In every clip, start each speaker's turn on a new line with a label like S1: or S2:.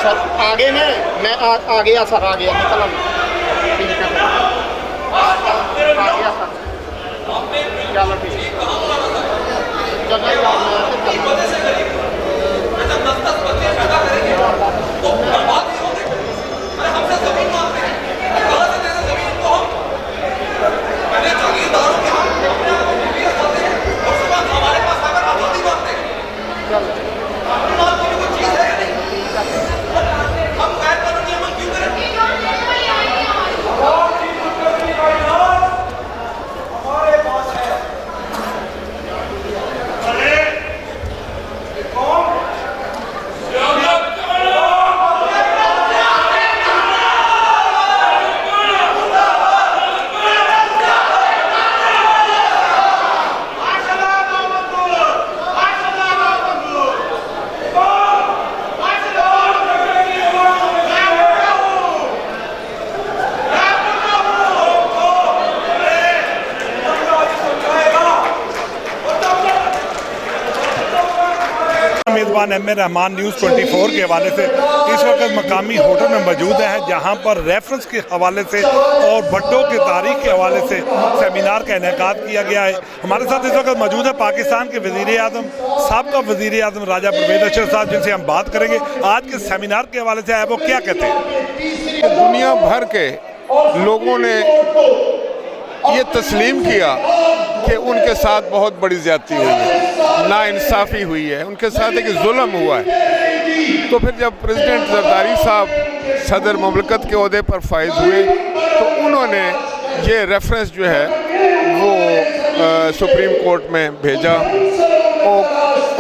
S1: Sir आगे ने मैं आ गया सर आ गया निकल ठीक है आ गया सर चलो ठीक
S2: मेज़बान एम ए रहमान न्यूज़ 24 के हवाले से इस वक्त मकामी होटल में मौजूद हैं, जहां पर रेफरेंस के हवाले से और भट्टो की तारीख के हवाले से सेमिनार का इनेकाद किया गया है। हमारे साथ इस वक्त मौजूद है पाकिस्तान के वज़ीर आज़म साबका वज़ीर आज़म राजा परवेज़ अशरफ साहब, जिनसे हम बात करेंगे आज के सेमिनार के हवाले से वो क्या कहते हैं।
S3: दुनिया भर के लोगों ने ये तस्लीम किया कि उनके साथ बहुत बड़ी ज़्यादती हुई है, नाइंसाफ़ी हुई है, उनके साथ एक जुल्म हुआ है। तो फिर जब प्रेसिडेंट जरदारी साहब सदर मुमलकत के ओहदे पर फाइज हुए तो उन्होंने ये रेफरेंस जो है वो सुप्रीम कोर्ट में भेजा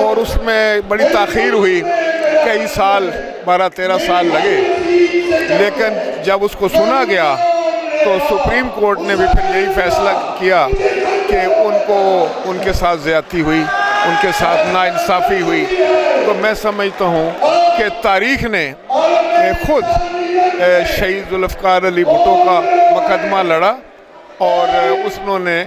S3: और उसमें बड़ी ताख़ीर हुई, कई साल 12-13 साल लगे, लेकिन जब उसको सुना गया तो सुप्रीम कोर्ट ने भी फिर यही फैसला किया कि उनके साथ ज़्यादती हुई, उनके साथ नाइंसाफ़ी हुई। तो मैं समझता हूँ कि तारीख़ ने खुद शहीद जुल्फ़िकार अली भुट्टो का मुकदमा लड़ा और उन्होंने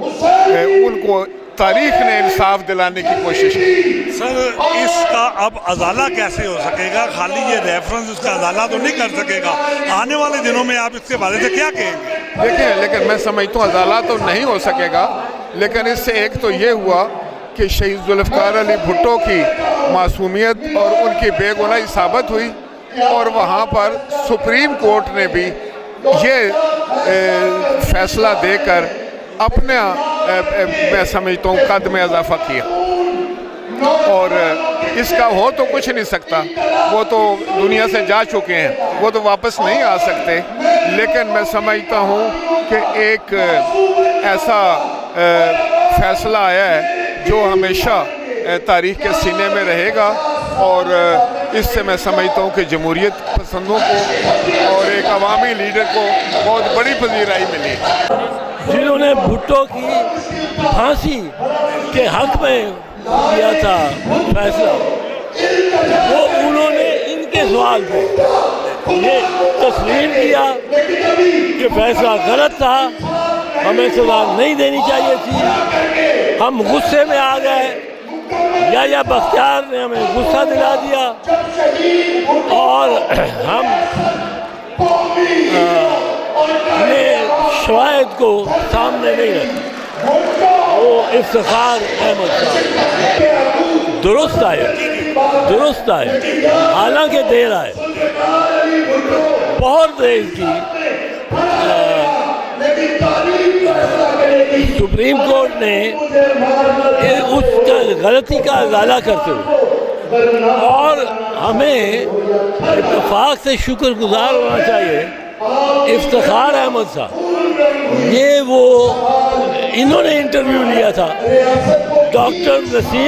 S3: उनको तारीख़ ने इंसाफ दिलाने की कोशिश की।
S2: सर इसका अब अजाला कैसे हो सकेगा? खाली ये रेफरेंस उसका अजाला तो नहीं कर सकेगा। आने वाले दिनों में आप इसके बारे में क्या कहेंगे?
S3: देखिए, लेकिन मैं समझता हूँ अजाला तो नहीं हो सकेगा, लेकिन इससे एक तो ये हुआ कि शहीद जुल्फ़िकार अली भुट्टो की मासूमियत और उनकी बेगुनाही साबित हुई और वहाँ पर सुप्रीम कोर्ट ने भी ये फैसला देकर अपने मैं समझता हूँ कद में इजाफा किया। और इसका हो तो कुछ नहीं सकता, वो तो दुनिया से जा चुके हैं, वो तो वापस नहीं आ सकते, लेकिन मैं समझता हूँ कि एक ऐसा फैसला आया है जो हमेशा तारीख़ के सीने में रहेगा और इससे मैं समझता हूँ कि जमहूरियत पसंदों को और एक अवामी लीडर को बहुत बड़ी पजीराई मिली।
S4: जिन्होंने भुट्टो की फांसी के हक में किया था फैसला, वो उन्होंने इनके सवाल पे ये तस्लीम किया कि फैसला गलत था, हमें सजा नहीं देनी चाहिए थी। हम गुस्से में आ गए, या बख्तियार ने हमें गुस्सा दिला दिया और हम ने शवाहिद को सामने नहीं रखा। वो इफ्तिखार अहमद साहब दुरुस्त आए, हालांकि देर आए, बहुत देर की। सुप्रीम कोर्ट ने उसका गलती का अजाला करते हुए और हमें इत्तेफाक से शुक्रगुजार होना चाहिए इफ्तिखार अहमद साहब, ये वो इन्होंने इंटरव्यू लिया था डॉक्टर नसीम